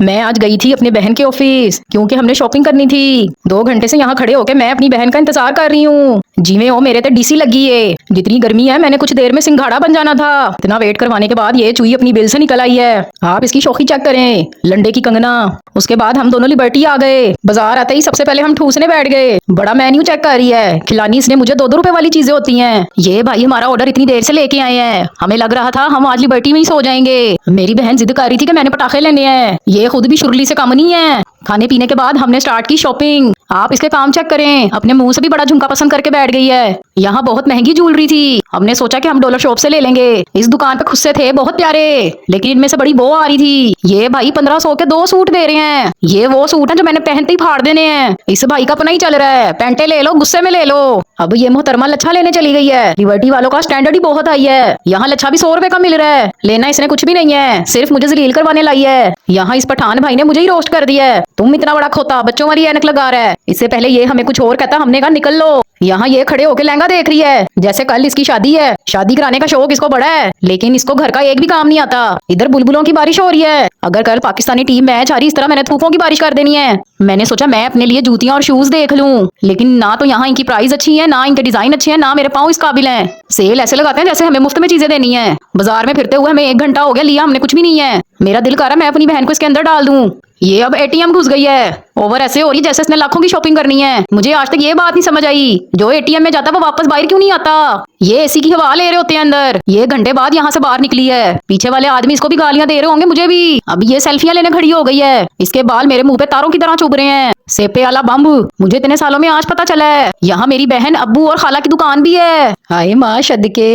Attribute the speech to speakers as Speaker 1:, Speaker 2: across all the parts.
Speaker 1: मैं आज गई थी अपनी बहन के ऑफिस क्योंकि हमने शॉपिंग करनी थी। 2 घंटे से यहाँ खड़े होके मैं अपनी बहन का इंतजार कर रही हूँ। जिਵੇਂ वो मेरे ते डीसी लगी है। जितनी गर्मी है मैंने कुछ देर में सिंघाड़ा बन जाना था। इतना वेट करवाने के बाद ये चूही अपनी बिल से निकल आई है। आप इसकी शौकी चेक करें, लंडे की कंगना। उसके बाद हम दोनों लिबर्टी आ गए। बाजार आते ही सबसे पहले हम ठूसने बैठ गए। बड़ा मेन्यू चेक कर रही है। खिलानी इसने मुझे 2-2 रुपए वाली चीजें होती हैं। ये भाई हमारा ऑर्डर इतनी देर से लेके आए हैं। हमें लग रहा था हम आज लिबर्टी में ही सो जाएंगे। मेरी बहन जिद कर रही थी कि मैंने पटाखे लेने हैं। ये खुद भी शुरली से कम नहीं है। खाने पीने के बाद हमने स्टार्ट की शॉपिंग। आप इसके काम चेक करें, अपने मुंह से भी बड़ा झुमका पसंद करके बैठ गई है। यहाँ बहुत महंगी ज्वेलरी थी। हमने सोचा कि हम डॉलर शॉप से ले लेंगे। इस दुकान पे खुद से थे बहुत प्यारे, लेकिन इनमें से बड़ी बो आ रही थी। ये भाई 1500 के 2 सूट दे रहे हैं। ये वो सूट है जो मैंने पहनते ही फाड़ देने हैं। इस भाई का अपना ही चल रहा है, पैंटे ले लो गुस्से में ले लो। अब ये मोहतरमा लच्छा लेने चली गई है। लिबर्टी वालों का स्टैंडर्ड ही बहुत हाई है। यहाँ लच्छा भी 100 रुपए का मिल रहा है। लेना इसने कुछ भी नहीं है, सिर्फ मुझे जलील करवाने लाई है। यहाँ इस पठान भाई ने मुझे ही रोस्ट कर दिया है। तुम इतना बड़ा खोता बच्चों वाली ऐनक लगा रहा है। इससे पहले ये हमें कुछ और कहता, हमने कहा निकल लो। यहाँ ये खड़े होकर लहंगा देख रही है जैसे कल इसकी शादी है। शादी कराने का शौक इसको बड़ा है, लेकिन इसको घर का एक भी काम नहीं आता। इधर बुलबुलों की बारिश हो रही है। अगर कल पाकिस्तानी टीम मैच हारी इस तरह मैंने तूफों की बारिश कर देनी है। मैंने सोचा मैं अपने लिए जूतियां और शूज देख लूं, लेकिन ना तो यहाँ इनकी प्राइस अच्छी है, ना इनके डिजाइन अच्छे हैं, ना मेरे पाँव इस काबिल हैं। सेल ऐसे लगाते हैं जैसे हमें मुफ्त में चीजें देनी है। बाजार में फिरते हुए हमें 1 घंटा हो गया, लिया हमने कुछ भी नहीं है। मेरा दिल कर रहा है मैं अपनी बहन को इसके अंदर डाल दूं। ये अब एटीएम घुस गई है। ओवर ऐसे हो रही जैसे इसने लाखों की शॉपिंग करनी है। मुझे आज तक ये बात नहीं समझ आई, जो एटीएम में जाता वो वापस बाहर क्यों नहीं आता। ये एसी की हवा ले रहे होते हैं अंदर। ये घंटे बाद यहाँ से बाहर निकली है। पीछे वाले आदमी इसको भी गालियां दे रहे होंगे, मुझे भी। अब ये सेल्फियां लेने खड़ी हो गई है। इसके बाल मेरे मुंह पे तारों की तरह चुभ रहे हैं। सेपे वाला बम्ब, मुझे इतने सालों में आज पता चला है। यहाँ मेरी बहन, अब्बू और खाला की दुकान भी है। हाय माँ सदके।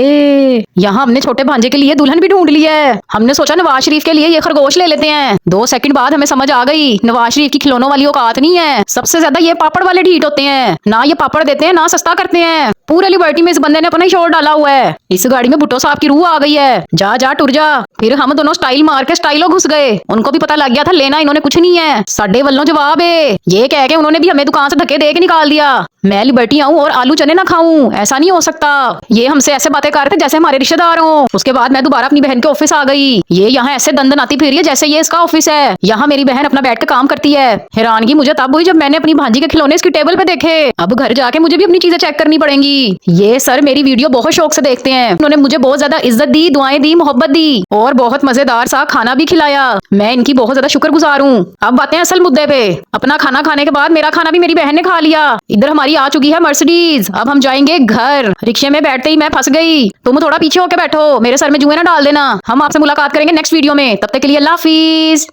Speaker 1: यहाँ हमने छोटे भांजे के लिए दुल्हन भी ढूंढ ली है। हमने सोचा नवाज शरीफ के लिए ये खरगोश ले लेते हैं। 2 सेकंड बाद हमें समझ आ गई नवाज शरीफ की खिलौनों वाली औकात नहीं है। सबसे ज्यादा ये पापड़ वाले ढीठ होते हैं। ना ये पापड़ देते हैं ना सस्ता करते हैं। पूरे लिबर्टी में इस बंदे ने अपना ही शोर डाला हुआ है। इस गाड़ी में भुट्टो साहब की रूह आ गई है। जा जा टुर जा। फिर हम दोनों स्टाइल मार के स्टाइलो घुस गए। उनको भी पता लग गया था लेना इन्होंने कुछ नहीं है। साडे वल्लों जवाब है। ये कह के उन्होंने भी हमें दुकान से धक्के दे के निकाल दिया। मैं लिबर्टी आऊं और आलू चने ना खाऊं, ऐसा नहीं हो सकता। ये हमसे ऐसे बातें करते जैसे हमारे रिश्तेदार हों। उसके बाद मैं दोबारा अपनी बहन के ऑफिस आ गई। ये यहाँ ऐसे दंदनाती फिर रही है जैसे ये इसका ऑफिस है। यहाँ मेरी बहन अपना बैठ के काम करती है। हैरानगी मुझे तब हुई जब मैंने अपनी भांजी के खिलौने इसकी टेबल पे देखे। अब घर जाके मुझे भी अपनी चीजें चेक करनी पड़ेंगी। ये सर मेरी वीडियो बहुत शौक से देखते हैं। उन्होंने मुझे बहुत ज्यादा इज्जत दी, दुआएं दी, मोहब्बत दी और बहुत मजेदार सा खाना भी खिलाया। मैं इनकी बहुत ज्यादा शुक्रगुजार हूँ। अब बातें असल मुद्दे पे। अपना खाना खाने के बाद मेरा खाना भी मेरी बहन ने खा लिया। इधर हमारी आ चुकी है मर्सिडीज। अब हम जाएंगे घर। रिक्शे में बैठते ही मैं फंस गई। तुम थोड़ा पीछे होके बैठो, मेरे सर में जुएं ना डाल देना। हम आपसे मुलाकात करेंगे नेक्स्ट वीडियो में। तब तक के लिए अल्लाह हाफिज।